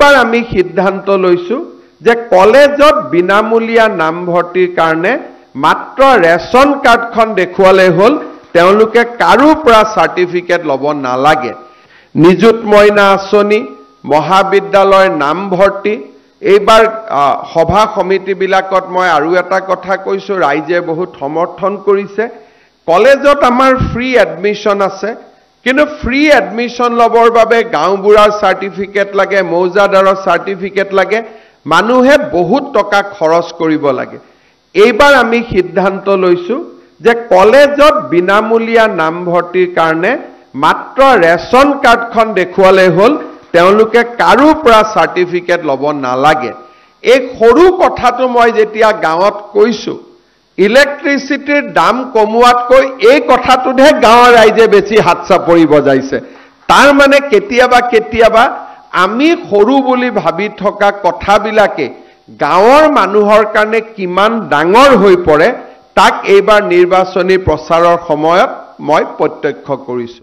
এবাৰ আমি সিদ্ধান্ত লৈছো যে কলেজত বিনামূলীয়া নামভৰ্তিৰ কাৰণে মাত্ৰ ৰেশন কাৰ্ডখন দেখুৱালে হ'ল তেওঁলোকে কাৰো পৰা সাৰ্টিফিকেট ল'ব নালাগে নিযুত মইনা আঁচনি মহাবিদ্যালয়ৰ নামভৰ্তি এইবাৰ সভা সমিতি বিলাকত মই আৰু এটা কথা কৈছো ৰাইজে বহুত সমৰ্থন কৰিছে কলেজত আমাৰ ফ্ৰী এডমিশন আছে কিন্তু ফ্ৰী এডমিশন লবৰ বাবে গাঁওবুঢ়াৰ সাৰ্টিফিকেট লাগে মৌজাদাৰৰ সাৰ্টিফিকেট লাগে মানুহে বহুত টকা খৰচ কৰিব লাগে এইবাৰ আমি সিদ্ধান্ত লৈছো যে কলেজত বিনামূলীয়া নামভৰ্তিৰ কাৰণে মাত্ৰ ৰেশন কাৰ্ডখন দেখুৱালে হ'ল তেওঁলোকে কাৰো পৰা সাৰ্টিফিকেট ল'ব নালাগে এই সৰু কথাটো মই যেতিয়া গাঁৱত কৈছো ইলেক্ট্ৰিচিটিৰ দাম কমোৱাতকৈ এই কথাটোহে গাঁৱৰ ৰাইজে বেছি হাতচাপৰি বজাইছে তাৰ মানে কেতিয়াবা আমি সৰু বুলি ভাবি থকা কথাবিলাকে গাঁৱৰ মানুহৰ কাৰণে কিমান ডাঙৰ হৈ পৰে তাক এইবাৰ নিৰ্বাচনী প্ৰচাৰৰ সময়ত মই প্ৰত্যক্ষ কৰিছো